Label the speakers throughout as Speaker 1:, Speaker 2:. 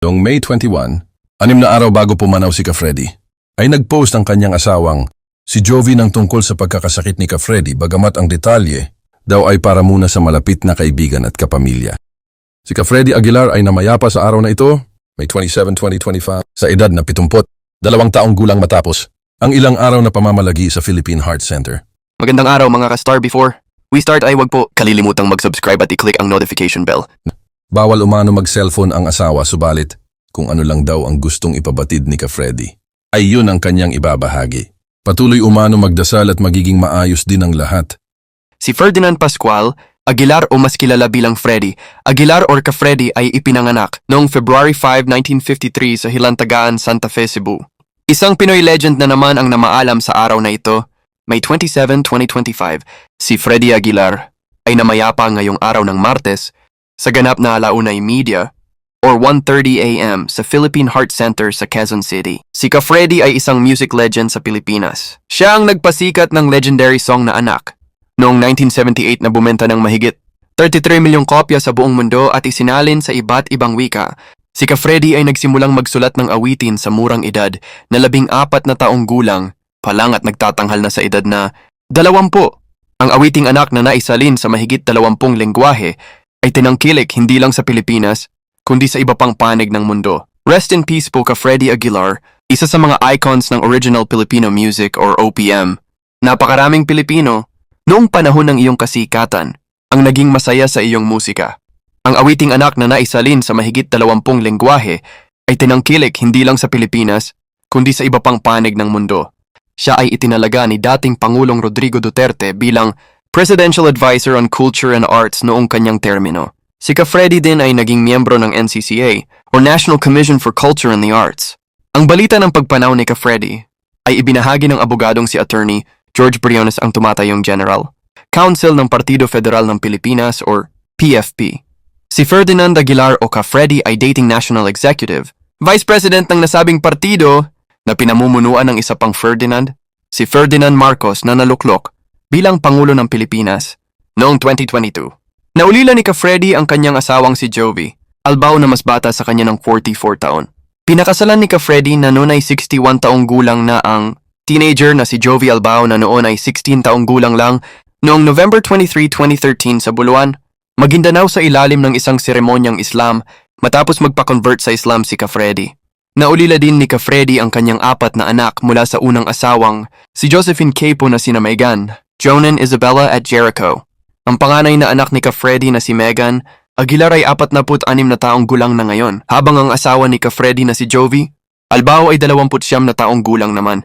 Speaker 1: Noong May 21, 6 na araw bago pumanaw si Ka-Freddy, ay nag-post ang kanyang asawang si Jovi ng tungkol sa pagkakasakit ni Ka-Freddy, bagamat ang detalye daw ay para muna sa malapit na kaibigan at kapamilya. Si Ka-Freddy Aguilar ay namayapa sa araw na ito, May 27, 2025, sa edad na 72 taong gulang matapos ang ilang araw na pamamalagi sa Philippine Heart Center.
Speaker 2: Magandang araw mga ka-star. Before we start ay wag po kalilimutang mag-subscribe at i-click ang notification bell.
Speaker 1: Bawal umano mag-cellphone ang asawa, subalit kung ano lang daw ang gustong ipabatid ni Ka-Freddy, ay yun ang kanyang ibabahagi. Patuloy umano magdasal at magiging maayos din ang lahat.
Speaker 2: Si Ferdinand Pascual Aguilar o mas kilala bilang Freddy Aguilar or Ka-Freddy ay ipinanganak noong February 5, 1953 sa Hilantagaan, Santa Fe, Cebu. Isang Pinoy legend na naman ang namaalam sa araw na ito, May 27, 2025. Si Freddy Aguilar ay namayapa ngayong araw ng Martes sa ganap na alaunay media or 1:30 a.m. sa Philippine Heart Center sa Quezon City. Si Ka-Freddy ay isang music legend sa Pilipinas. Siya ang nagpasikat ng legendary song na Anak. Noong 1978 na bumenta ng mahigit 33 milyong kopya sa buong mundo at isinalin sa iba't ibang wika, si Ka-Freddy ay nagsimulang magsulat ng awitin sa murang edad na 14 na taong gulang pa lang at nagtatanghal na sa edad na 20. Ang awiting Anak na naisalin sa mahigit 20 lengguwahe ay tinangkilik hindi lang sa Pilipinas, kundi sa iba pang panig ng mundo. Rest in peace po Ka-Freddy Aguilar, isa sa mga icons ng original Filipino music or OPM. Napakaraming Pilipino, noong panahon ng iyong kasikatan, ang naging masaya sa iyong musika. Ang awiting Anak na naisalin sa mahigit 20 lengguwahe ay tinangkilik hindi lang sa Pilipinas, kundi sa iba pang panig ng mundo. Siya ay itinalaga ni dating Pangulong Rodrigo Duterte bilang Presidential Advisor on Culture and Arts noong kanyang termino. Si Ka-Freddy din ay naging miyembro ng NCCA or National Commission for Culture and the Arts. Ang balita ng pagpanaw ni Ka-Freddy ay ibinahagi ng abogadong si Attorney George Briones ang tumatayong General Counsel ng Partido Federal ng Pilipinas or PFP. Si Ferdinand Aguilar o Ka-Freddy ay dating National Executive, Vice President ng nasabing partido na pinamumunuan ng isa pang Ferdinand, si Ferdinand Marcos na naluklok bilang Pangulo ng Pilipinas noong 2022. Naulila ni Ka-Freddy ang kanyang asawang si Jovi Albao na mas bata sa kanya ng 44 taon. Pinakasalan ni Ka-Freddy na noon ay 61 taong gulang na ang teenager na si Jovi Albao na noon ay 16 taong gulang lang noong November 23, 2013 sa Buluan, Maguindanao sa ilalim ng isang seremonyang Islam matapos magpa-convert sa Islam si Ka-Freddy. Naulila din ni Ka-Freddy ang kanyang 4 na anak mula sa unang asawang si Josephine Capo na sina Megan, Jonan Isabella at Jericho. Ang panganay na anak ni Ka-Freddy na si Megan Aguilar ay 46 na taong gulang na ngayon, habang ang asawa ni Ka-Freddy na si Jovi Albao ay 29 na taong gulang naman.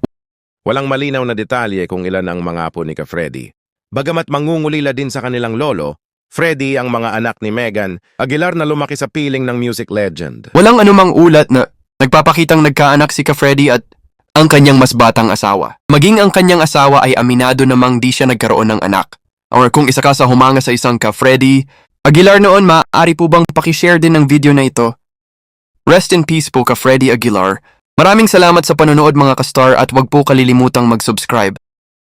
Speaker 3: Walang malinaw na detalye kung ilan ang mga apo ni Ka-Freddy. Bagamat mangungulila din sa kanilang lolo, Freddy ang mga anak ni Megan Aguilar na lumaki sa piling ng music legend.
Speaker 2: Walang anumang ulat na nagpapakitang nagkaanak si Ka-Freddy at ang kanyang mas batang asawa. Maging ang kanyang asawa ay aminado namang di siya nagkaroon ng anak. Or kung isa ka sa humanga sa isang Ka-Freddy Aguilar noon, maaari po bang pakishare din ng video na ito? Rest in peace po Ka-Freddy Aguilar. Maraming salamat sa panonood mga ka-star at wag po kalilimutang mag-subscribe.